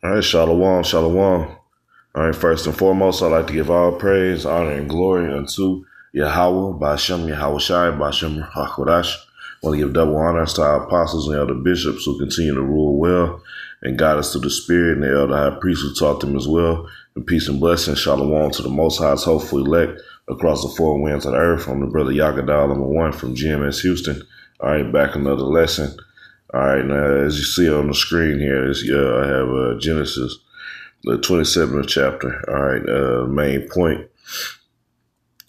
All right, shalom, shalom. All right, first and foremost, I'd like to give all praise, honor, and glory unto Yahweh, Bashem Yahweh Shai, Bashem HaKodash. I want to give double honors to our apostles and elder bishops who continue to rule well and guide us through the Spirit, and the elder high priest who taught them as well. And peace and blessings, shalom to the Most High's hopeful elect across the four winds of the earth. I'm the brother Yagadal, number one from GMS Houston. All right, back another lesson. All right, now as you see on the screen here, I have Genesis, the 27th chapter. All right, main point.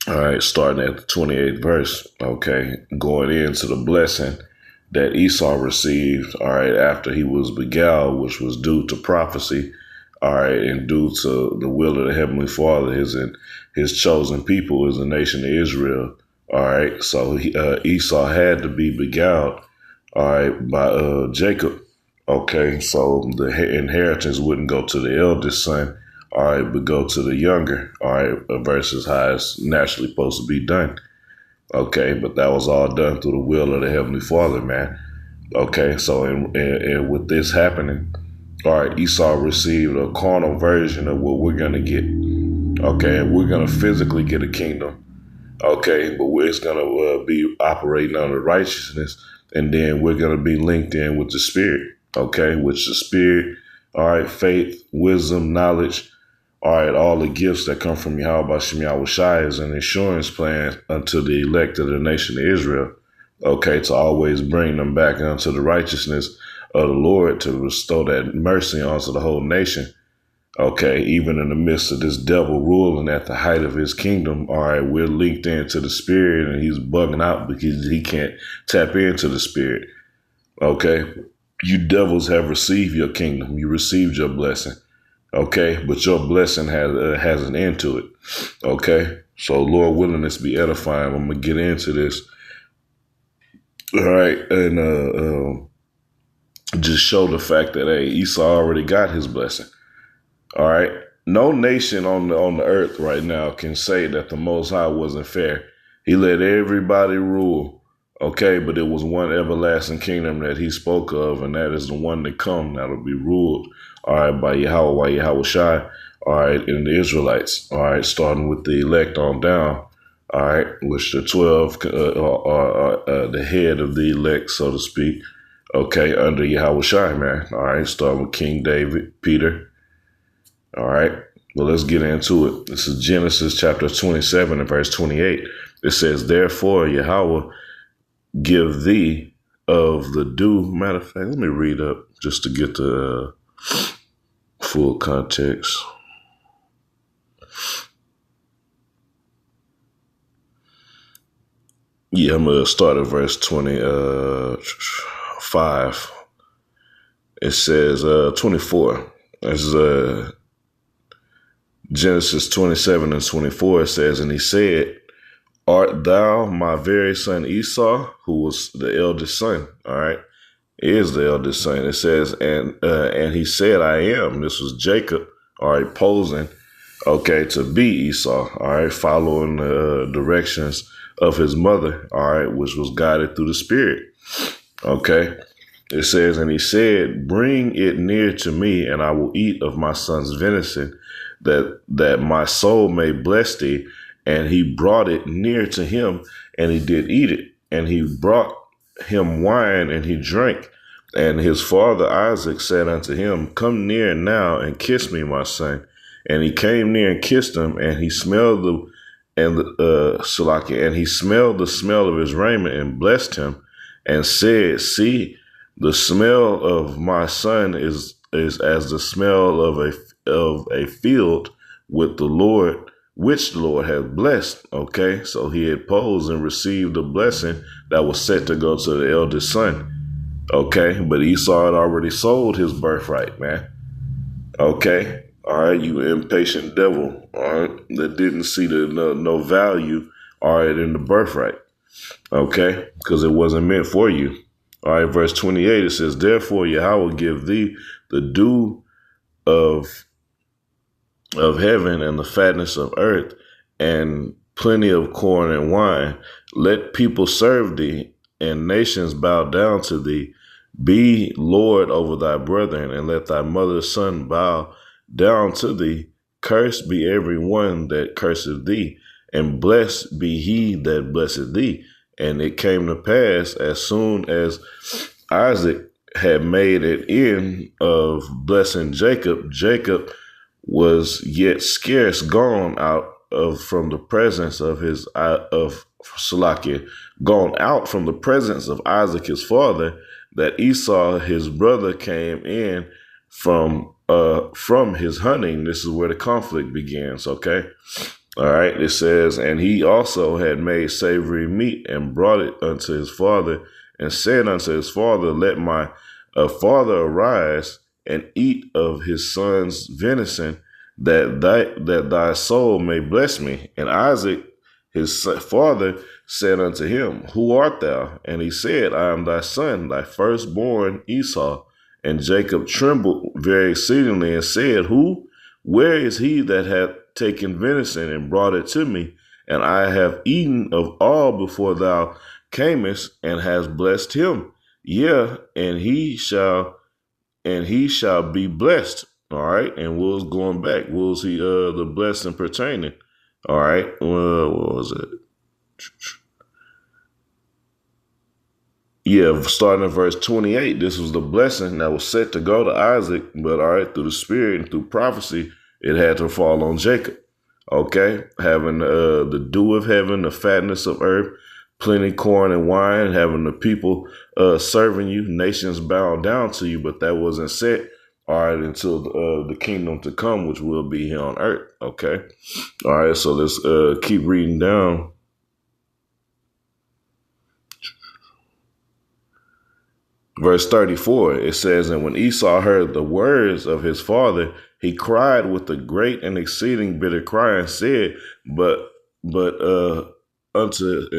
All right, starting at the 28th verse. Okay, going into the blessing that Esau received. All right, after he was beguiled, which was due to prophecy. All right, and due to the will of the Heavenly Father, his chosen people is the nation of Israel. All right, so Esau had to be beguiled. All right, by Jacob. Okay, so the inheritance wouldn't go to the eldest son, all right, but go to the younger, all right, versus how it's naturally supposed to be done. Okay, but that was all done through the will of the Heavenly Father, man. Okay, so and with this happening, all right, Esau received a carnal version of what we're going to get. Okay, and we're going to physically get a kingdom. Okay, but it's going to be operating under righteousness, and then we're going to be linked in with the Spirit. Okay, which the Spirit, all right, faith, wisdom, knowledge, all right, all the gifts that come from Yahweh Bashem Yahweh Shai is an insurance plan unto the elect of the nation of Israel. Okay, to always bring them back unto the righteousness of the Lord, to bestow that mercy onto the whole nation. Okay, even in the midst of this devil ruling at the height of his kingdom, all right, we're linked into the Spirit, and he's bugging out because he can't tap into the Spirit. Okay, you devils have received your kingdom. You received your blessing. Okay, but your blessing has an end to it. Okay, so Lord willing, this be edifying. I'm gonna get into this. All right, and just show the fact that hey, Esau already got his blessing. All right, no nation on the earth right now can say that the Most High wasn't fair. He let everybody rule. Okay, but it was one everlasting kingdom that he spoke of, and that is the one to come that'll be ruled, all right, by Yahweh Shai, all right, and the Israelites, all right, starting with the elect on down, all right, which the 12 are the head of the elect, so to speak, okay, under Yahweh Shai, man, all right, starting with King David, Peter, all right, well, let's get into it. This is Genesis chapter 27 and verse 28. It says, therefore, Yahweh give thee of the dew. Matter of fact, let me read up just to get the full context. Yeah, I'm going to start at verse 25. It says 24. This is Genesis 27 and 24. It says, and he said, art thou my very son Esau, who was the eldest son? All right, is the eldest son. It says, and he said, I am. This was Jacob, all right, posing, okay, to be Esau, all right, following the directions of his mother, all right, which was guided through the Spirit. Okay, it says, and he said, bring it near to me, and I will eat of my son's venison, that my soul may bless thee. And he brought it near to him, and he did eat it. And he brought him wine, and he drank. And his father Isaac said unto him, come near now and kiss me, my son. And he came near and kissed him, and he smelled the smell of his raiment, and blessed him, and said, see, the smell of my son is as the smell of a field with the Lord, which the Lord had blessed. Okay, so he had posed and received a blessing that was set to go to the eldest son. Okay, but Esau had already sold his birthright, man. Okay, all right, you impatient devil, all right, that didn't see no value, all right, in the birthright. Okay, because it wasn't meant for you. All right, verse 28, it says, therefore Yahweh give thee the dew of heaven and the fatness of earth and plenty of corn and wine. Let people serve thee and nations bow down to thee. Be Lord over thy brethren, and let thy mother's son bow down to thee. Cursed be every one that curseth thee, and blessed be he that blesseth thee. And it came to pass, as soon as Isaac had made an end of blessing Jacob, Jacob was yet scarce gone out of from the presence of his of Salakia, gone out from the presence of Isaac his father, that Esau his brother came in from his hunting. This is where the conflict begins. Okay. All right. It says, and he also had made savory meat and brought it unto his father, and said unto his father, let my father arise and eat of his son's venison, that thy soul may bless me. And Isaac his father said unto him, who art thou? And he said, I am thy son, thy firstborn Esau. And Jacob trembled very exceedingly and said, who? Where is he that hath taken venison and brought it to me? And I have eaten of all before thou camest, and hast blessed him. Yeah, and he shall be blessed. All right. And what was going back? What was he the blessing pertaining? All right. What was it? Yeah, starting at verse 28, this was the blessing that was set to go to Isaac, but all right, through the spirit and through prophecy, it had to fall on Jacob. Okay, having the dew of heaven, the fatness of earth, plenty corn and wine, having the people serving you, nations bow down to you, but that wasn't set, all right, until the kingdom to come, which will be here on earth. Okay, all right, so let's keep reading down. Verse 34, it says, and when Esau heard the words of his father, he cried with a great and exceeding bitter cry, and said,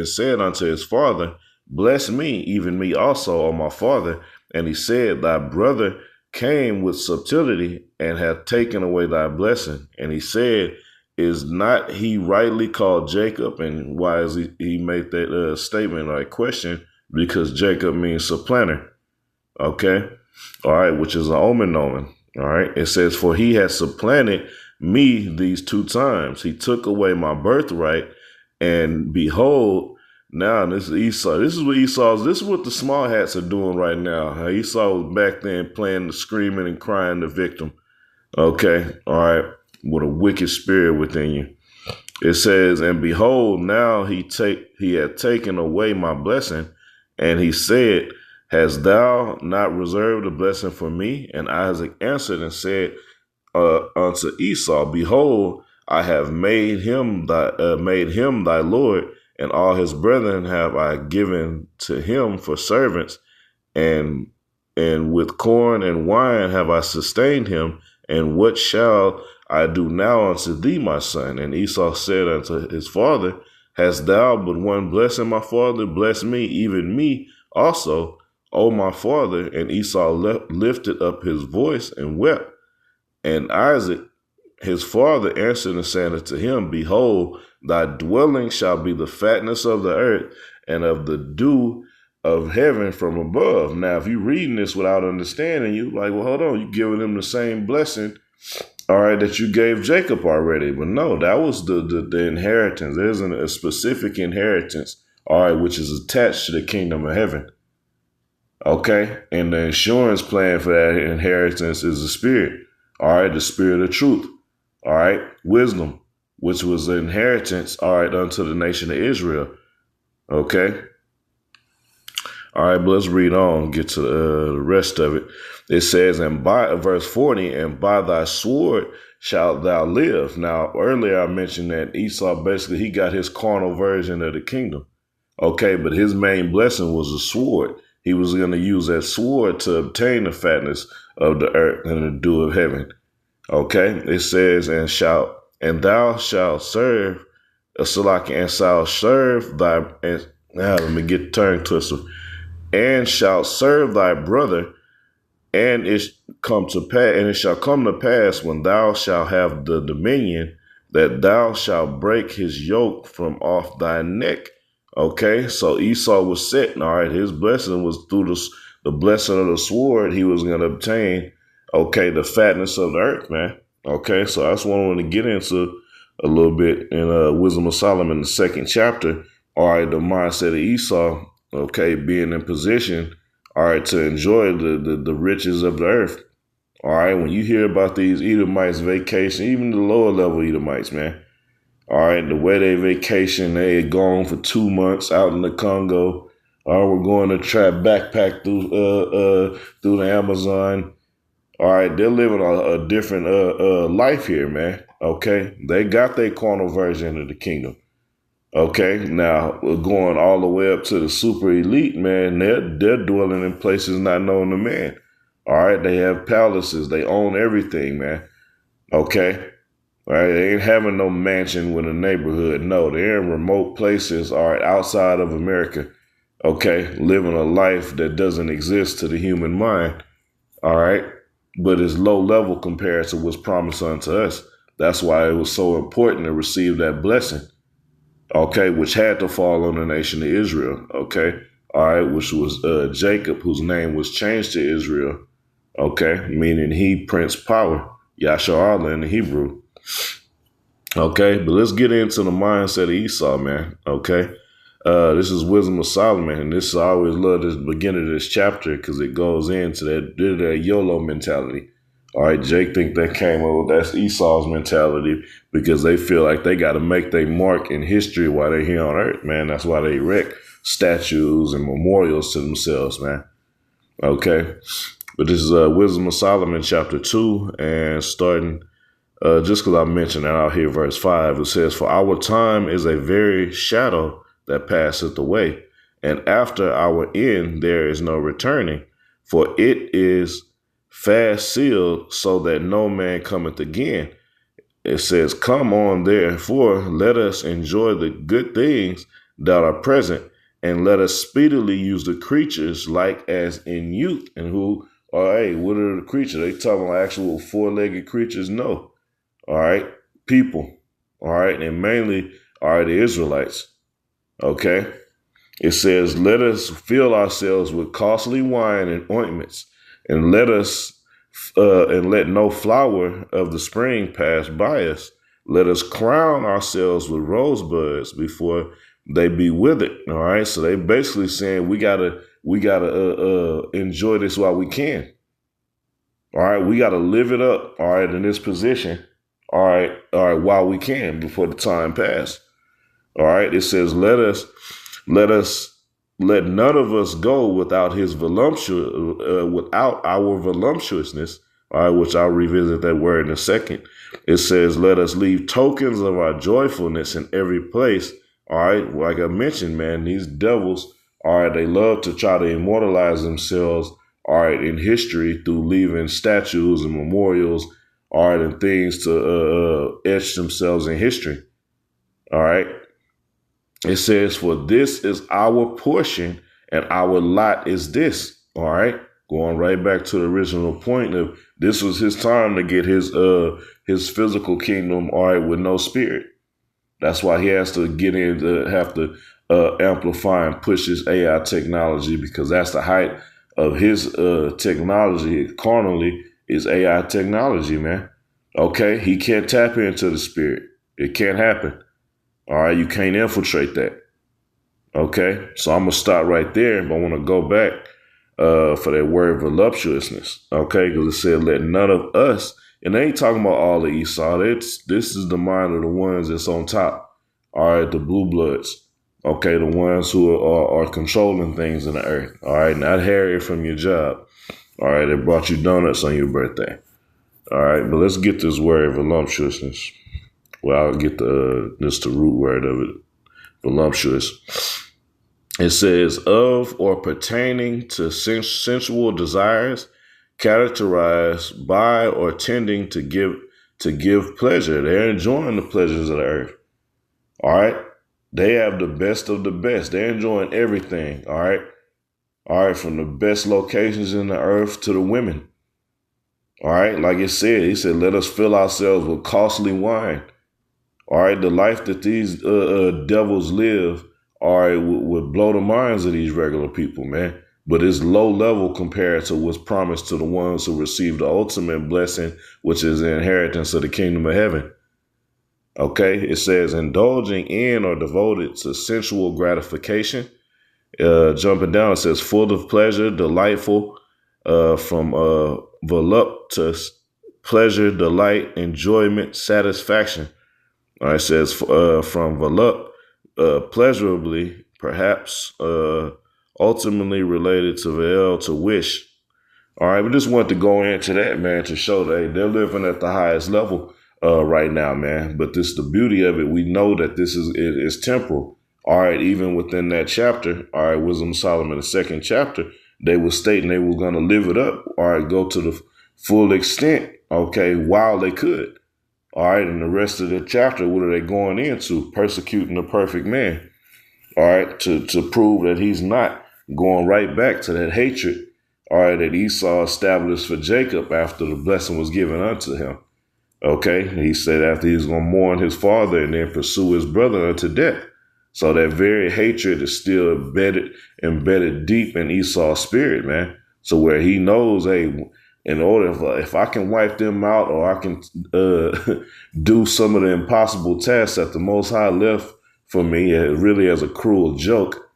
said unto his father, bless me, even me also, O my father. And he said, thy brother came with subtlety and hath taken away thy blessing. And he said, is not he rightly called Jacob? And why is he made that statement or a question? Because Jacob means supplanter. Okay. All right. Which is an omen. All right. It says, for he has supplanted me these 2 times. He took away my birthright, and behold, now this is Esau. This is what the small hats are doing right now. Esau was back then playing the screaming and crying the victim. Okay. All right. With a wicked spirit within you. It says, and behold, now he had taken away my blessing, and he said, hast thou not reserved a blessing for me? And Isaac answered and said unto Esau, behold, I have made him thy Lord, and all his brethren have I given to him for servants, and with corn and wine have I sustained him. And what shall I do now unto thee, my son? And Esau said unto his father, hast thou but one blessing, my father? Bless me, even me also, O my father. And Esau lifted up his voice and wept. And Isaac his father answered and said unto him, behold, thy dwelling shall be the fatness of the earth, and of the dew of heaven from above. Now, if you're reading this without understanding, you like, well, hold on, you're giving him the same blessing, all right, that you gave Jacob already. But no, that was the inheritance. There's a specific inheritance, all right, which is attached to the kingdom of heaven. Okay, and the insurance plan for that inheritance is the spirit, all right, the spirit of truth, all right, wisdom, which was the inheritance, all right, unto the nation of Israel. Okay. All right, but let's read on, get to the rest of it. It says, and by verse 40, and by thy sword shalt thou live. Now, earlier I mentioned that Esau, basically, he got his carnal version of the kingdom. Okay, but his main blessing was a sword. He was going to use that sword to obtain the fatness of the earth and the dew of heaven. Okay, it says, and thou shalt serve, and shalt serve thy, and now let me get the tongue twisted, and shalt serve thy brother, and it shall come to pass when thou shalt have the dominion, that thou shalt break his yoke from off thy neck. Okay, so Esau was set, all right, his blessing was through the blessing of the sword, he was going to obtain, okay, the fatness of the earth, man. Okay, so that's what I want to get into a little bit in Wisdom of Solomon, the second chapter. All right, the mindset of Esau, okay, being in position, all right, to enjoy the riches of the earth. All right, when you hear about these Edomites vacation, even the lower level Edomites, man. All right, the way they vacation, they had gone for 2 months out in the Congo. We're going to try backpack through the Amazon. All right, they're living a different life here, man. Okay, they got their carnal version of the kingdom. Okay, now we're going all the way up to the super elite, man. They're dwelling in places not known to man. All right, they have palaces. They own everything, man. Okay. All right, they ain't having no mansion with a neighborhood. No, they're in remote places, all right, outside of America. Okay, living a life that doesn't exist to the human mind. All right, but it's low level compared to what's promised unto us. That's why it was so important to receive that blessing. Okay, which had to fall on the nation of Israel. Okay, all right, which was Jacob, whose name was changed to Israel. Okay, meaning he Prince Power, Yasharallah in the Hebrew. Okay, but let's get into the mindset of Esau, man. Okay, this is Wisdom of Solomon, and I always love this beginning of this chapter because it goes into that YOLO mentality. All right, Jake think that came over. That's Esau's mentality because they feel like they got to make their mark in history while they're here on earth, man. That's why they erect statues and memorials to themselves, man. Okay, but this is Wisdom of Solomon, chapter 2, and starting. Just because I mentioned that out here, verse 5, it says, "For our time is a very shadow that passeth away, and after our end there is no returning. For it is fast sealed, so that no man cometh again." It says, "Come on, therefore, let us enjoy the good things that are present, and let us speedily use the creatures like as in youth." And who are, hey, what are the creatures? They talking about actual four-legged creatures? No. All right, people, all right, and mainly, all right, the Israelites, okay? It says, "Let us fill ourselves with costly wine and ointments, and let no flower of the spring pass by us. Let us crown ourselves with rosebuds before they be withered." All right, so they basically saying we gotta enjoy this while we can. All right, we gotta live it up. All right, in this position. All right, while we can before the time pass. All right, it says, let none of us go without without our voluptuousness. All right, which I'll revisit that word in a second. It says, "Let us leave tokens of our joyfulness in every place." All right, like I mentioned, man, these devils, all right, they love to try to immortalize themselves, all right, in history through leaving statues and memorials, all right, and things to etch themselves in history. All right. It says, "For this is our portion and our lot is this." All right. Going right back to the original point of this was his time to get his physical kingdom, all right, with no spirit. That's why he has to get in to have to amplify and push his AI technology, because that's the height of his technology carnally. Is AI technology, man. Okay, he can't tap into the spirit. It can't happen. All right, you can't infiltrate that. Okay, so I'm gonna stop right there, but I want to go back for that word voluptuousness. Okay, because it said, "Let none of us," and they ain't talking about all of Esau. This is the mind of the ones that's on top. All right, the blue bloods. Okay, the ones who are controlling things in the earth. All right, not Harriet from your job. All right, they brought you donuts on your birthday. All right, but let's get this word voluptuousness. Well, I'll get the root word of it, voluptuous. It says, "Of or pertaining to sensual desires, characterized by or tending to give pleasure." They're enjoying the pleasures of the earth. All right, they have the best of the best. They're enjoying everything. All right. All right, from the best locations in the earth to the women. All right, like it said, he said, "Let us fill ourselves with costly wine." All right, the life that these devils live, all right, would blow the minds of these regular people, man. but it's low level compared to what's promised to the ones who receive the ultimate blessing, which is the inheritance of the kingdom of heaven. Okay, it says indulging in or devoted to sensual gratification. Jumping down, it says full of pleasure, delightful, from voluptuous, pleasure, delight, enjoyment, satisfaction. All right, it says from voluptuous, pleasurably, perhaps ultimately related to veil, to wish. All right, we just want to go into that, man, to show that they're living at the highest level right now, man. But this, the beauty of it, we know that this is temporal. All right, even within that chapter, all right, Wisdom of Solomon, the second chapter, they were stating they were going to live it up, all right, go to the full extent, okay, while they could. All right, and the rest of the chapter, what are they going into? Persecuting the perfect man, all right, to prove that he's not, going right back to that hatred, all right, that Esau established for Jacob after the blessing was given unto him. Okay, he said after he was going to mourn his father and then pursue his brother unto death. So that very hatred is still embedded deep in Esau's spirit, man. So where he knows, hey, in order, if I can wipe them out, or I can do some of the impossible tasks that the Most High left for me, really as a cruel joke,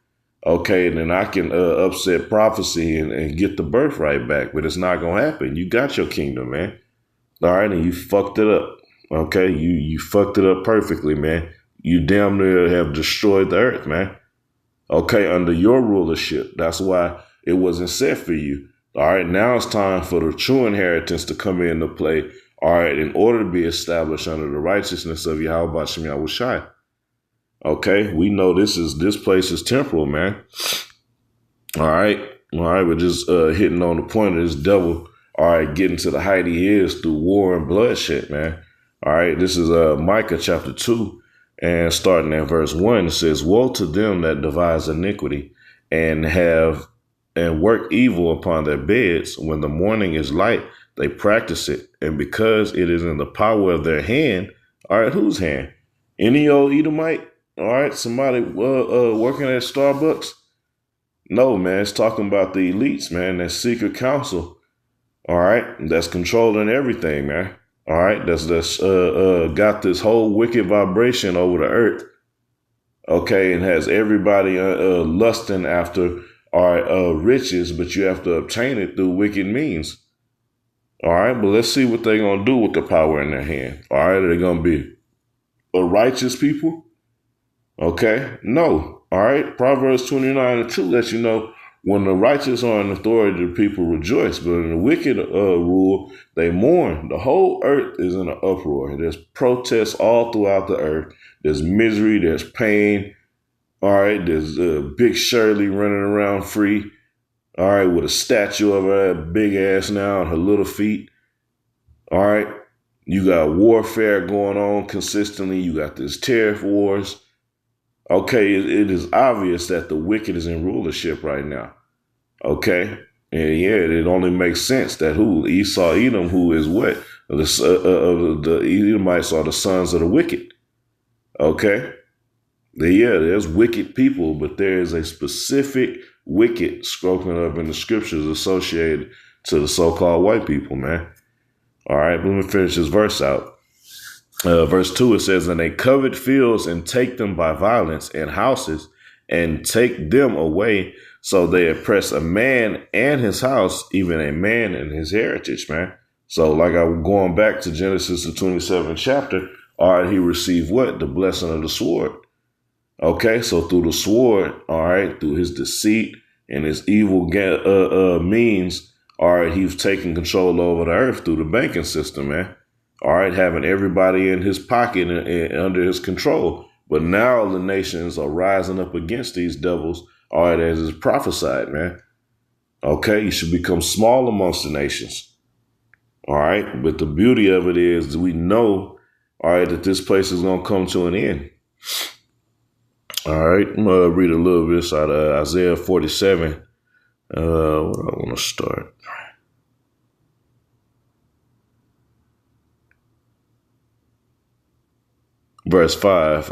okay, then I can upset prophecy and get the birthright back. But it's not going to happen. You got your kingdom, man. All right, and you fucked it up. Okay, you fucked it up perfectly, man. You damn near have destroyed the earth, man. Okay, under your rulership. That's why it wasn't set for you. All right, now it's time for the true inheritance to come into play. All right, in order to be established under the righteousness of Yahweh Bashem Yahushai. Okay, we know this place is temporal, man. All right, we're just hitting on the point of this devil. All right, getting to the height he is through war and bloodshed, man. All right, this is Micah chapter 2, and starting at verse 1, it says, woe to them that devise iniquity and work evil upon their beds. When the morning is light, they practice it. And because it is in the power of their hand, all right, whose hand? Any old Edomite? All right, somebody working at Starbucks? No, man, it's talking about the elites, man, that secret council. All right, that's controlling everything, man. All right, that's got this whole wicked vibration over the earth. Okay, and has everybody lusting after riches, but you have to obtain it through wicked means. All right, but let's see what they're gonna do with the power in their hand. All right, are they gonna be a righteous people? Okay, no. All right, Proverbs 29:2 lets you know, when the righteous are in authority, the people rejoice. But in the wicked rule, they mourn. The whole earth is in an uproar. There's protests all throughout the earth. There's misery. There's pain. All right, there's Big Shirley running around free. All right, with a statue of her big ass now on her little feet. All right, you got warfare going on consistently. You got this tariff wars. Okay, it is obvious that the wicked is in rulership right now. Okay, and yeah, it only makes sense that Esau, Edom, who is what? The Edomites are the sons of the wicked. Okay, there's wicked people, but there is a specific wicked spoken of in the scriptures associated to the so-called white people, man. All right, let me finish this verse out. Verse 2, it says, and they covet fields and take them by violence, and houses and take them away. So they oppress a man and his house, even a man and his heritage, man. So like I'm going back to Genesis, the 27th chapter, all right, he received what? The blessing of the sword. Okay, so through the sword, all right, through his deceit and his evil means, all right, he's taking control over the earth through the banking system, man. All right, having everybody in his pocket and under his control. But now the nations are rising up against these devils, all right, as is prophesied, man. Okay, you should become small amongst the nations. All right, but the beauty of it is we know, all right, that this place is going to come to an end. All right, I'm going to read a little bit out of Isaiah 47. What do I want to start? Verse 5,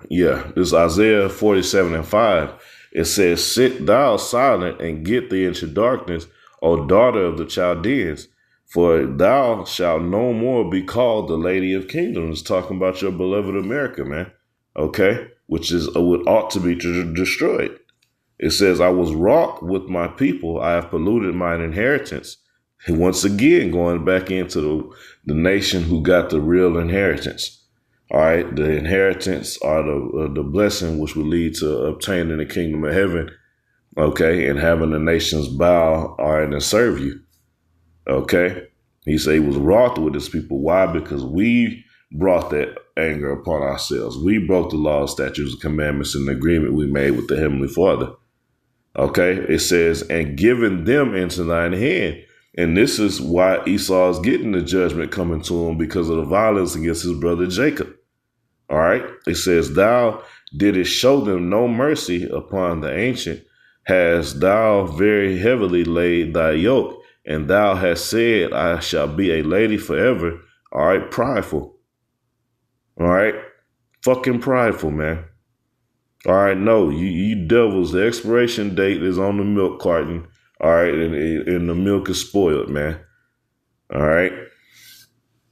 this is Isaiah 47:5. It says, sit thou silent and get thee into darkness, O daughter of the Chaldeans, for thou shalt no more be called the Lady of Kingdoms. Talking about your beloved America, man. Okay? Which is what ought to be destroyed. It says, I was wroth with my people. I have polluted mine inheritance. And once again, going back into the nation who got the real inheritance. All right. The inheritance are the blessing which will lead to obtaining the kingdom of heaven. Okay. And having the nations bow, all right, and serve you. Okay. He said he was wroth with his people. Why? Because we brought that anger upon ourselves. We broke the laws, statutes, and commandments in the agreement we made with the Heavenly Father. Okay. It says, and given them into thine hand. And this is why Esau is getting the judgment coming to him, because of the violence against his brother Jacob. All right. It says, thou didst show them no mercy upon the ancient, hast thou very heavily laid thy yoke, and thou hast said, I shall be a lady forever. All right. Prideful. All right. Fucking prideful, man. All right. No, you devils, the expiration date is on the milk carton. All right, and the milk is spoiled, man. All right.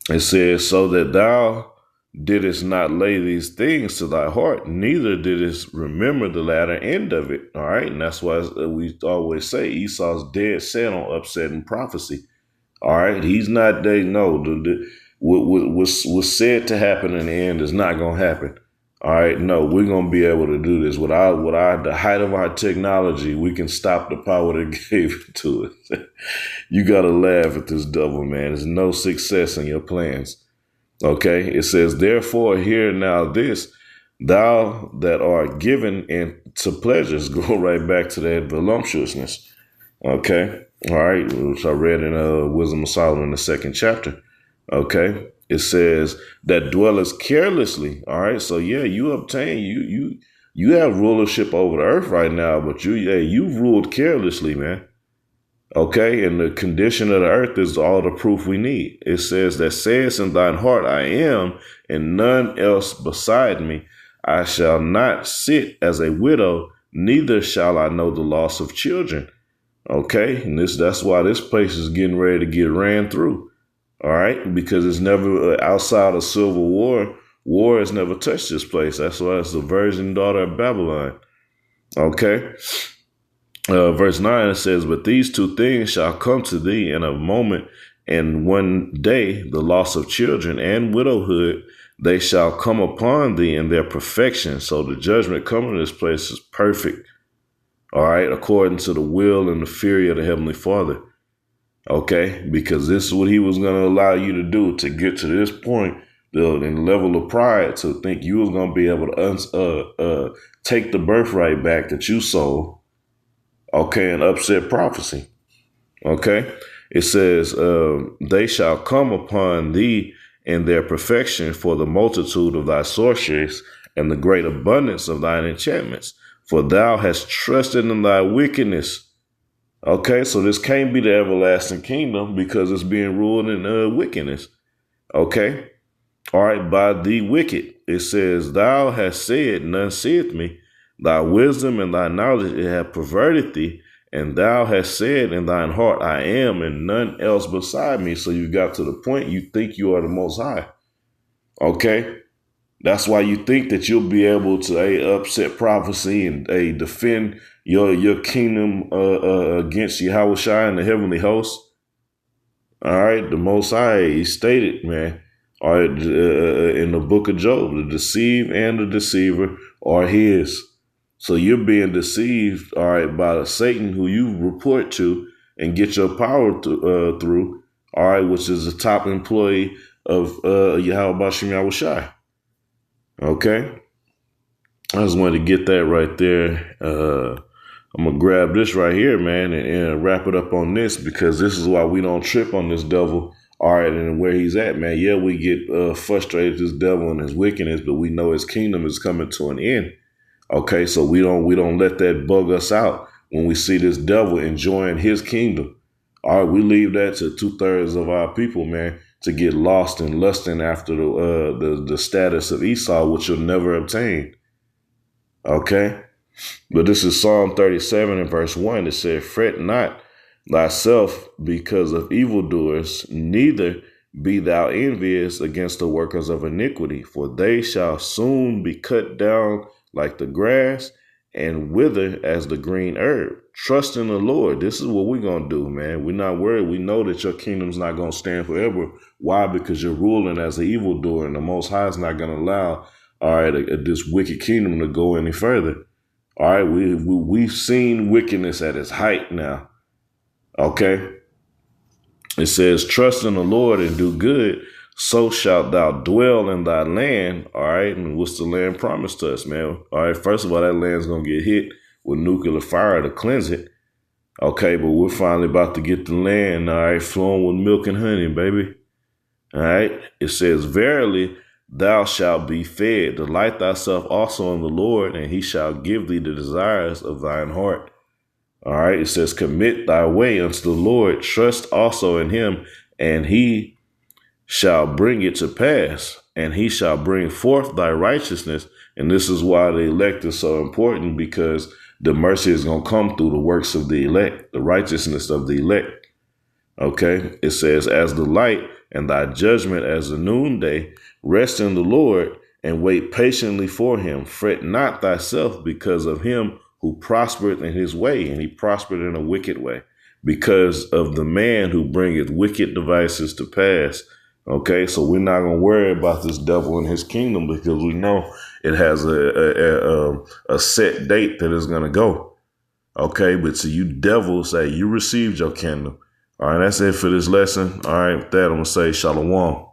It says, so that thou didst not lay these things to thy heart, neither didst remember the latter end of it. All right. And that's why we always say Esau's dead set on upsetting prophecy. All right. He's not dead. No, what was said to happen in the end is not going to happen. All right, no, we're going to be able to do this. With the height of our technology, we can stop the power that gave it to us. You got to laugh at this devil, man. There's no success in your plans. Okay, it says, therefore, hear now this, thou that art given into pleasures. Go right back to that voluptuousness. Okay, all right, which I read in Wisdom of Solomon, the 2nd chapter. Okay. It says that dwelleth carelessly. All right. So yeah, you obtain, you have rulership over the earth right now, but you've ruled carelessly, man. Okay. And the condition of the earth is all the proof we need. It says that says in thine heart, I am, and none else beside me. I shall not sit as a widow, neither shall I know the loss of children. Okay. And that's why this place is getting ready to get ran through. All right, because it's never outside of civil war. War has never touched this place. That's why it's the virgin daughter of Babylon. Okay. Verse 9, it says, but these two things shall come to thee in a moment, and one day the loss of children and widowhood, they shall come upon thee in their perfection. So the judgment coming to this place is perfect. All right, according to the will and the fury of the Heavenly Father. Okay, because this is what he was going to allow you to do to get to this point, the level of pride, to think you was going to be able to take the birthright back that you sold. Okay, and upset prophecy. Okay, it says, they shall come upon thee in their perfection for the multitude of thy sorceries and the great abundance of thine enchantments, for thou hast trusted in thy wickedness. Okay, so this can't be the everlasting kingdom because it's being ruled in wickedness. Okay, all right, by the wicked. It says, thou hast said, none seeth me. Thy wisdom and thy knowledge it have perverted thee, and thou hast said in thine heart, I am, and none else beside me. So you got to the point you think you are the Most High. Okay, that's why you think that you'll be able to upset prophecy and defend your kingdom against Yahushua and the heavenly host. All right, the Most High, he stated, man, all right, in the book of Job, the deceived and the deceiver are his. So you're being deceived, all right, by Satan, who you report to and get your power through, all right, which is the top employee of Yahweh Shem Yahushua. Okay, I just wanted to get that right there. I'm going to grab this right here, man, and wrap it up on this, because this is why we don't trip on this devil, all right, and where he's at, man. Yeah, we get frustrated with this devil and his wickedness, but we know his kingdom is coming to an end. Okay, so we don't let that bug us out when we see this devil enjoying his kingdom. All right, we leave that to 2/3 of our people, man, to get lost and lusting after the status of Esau, which you'll never obtain. Okay. But this is Psalm 37 and verse 1. It said, fret not thyself because of evildoers, neither be thou envious against the workers of iniquity, for they shall soon be cut down like the grass and wither as the green herb. Trust in the Lord. This is what we're going to do, man. We're not worried. We know that your kingdom's not going to stand forever. Why? Because you're ruling as an evildoer, and the Most High is not going to allow, all right, this wicked kingdom to go any further. All right, we've seen wickedness at its height now. Okay. It says, trust in the Lord and do good, so shalt thou dwell in thy land. All right. And what's the land promised to us, man? All right. First of all, that land's going to get hit with nuclear fire to cleanse it. Okay. But we're finally about to get the land, all right, flowing with milk and honey, baby. All right. It says, verily, thou shalt be fed. Delight thyself also in the Lord, and he shall give thee the desires of thine heart. All right. It says, commit thy way unto the Lord. Trust also in him, and he shall bring it to pass, and he shall bring forth thy righteousness. And this is why the elect is so important, because the mercy is going to come through the works of the elect, the righteousness of the elect. Okay. It says, as the light and thy judgment as the noonday, rest in the Lord and wait patiently for him. Fret not thyself because of him who prospered in his way, and he prospered in a wicked way, because of the man who bringeth wicked devices to pass. Okay, so we're not going to worry about this devil and his kingdom, because we know it has a set date that is going to go. Okay, but to you devils, say you received your kingdom. All right, that's it for this lesson. All right, with that, I'm going to say shalom.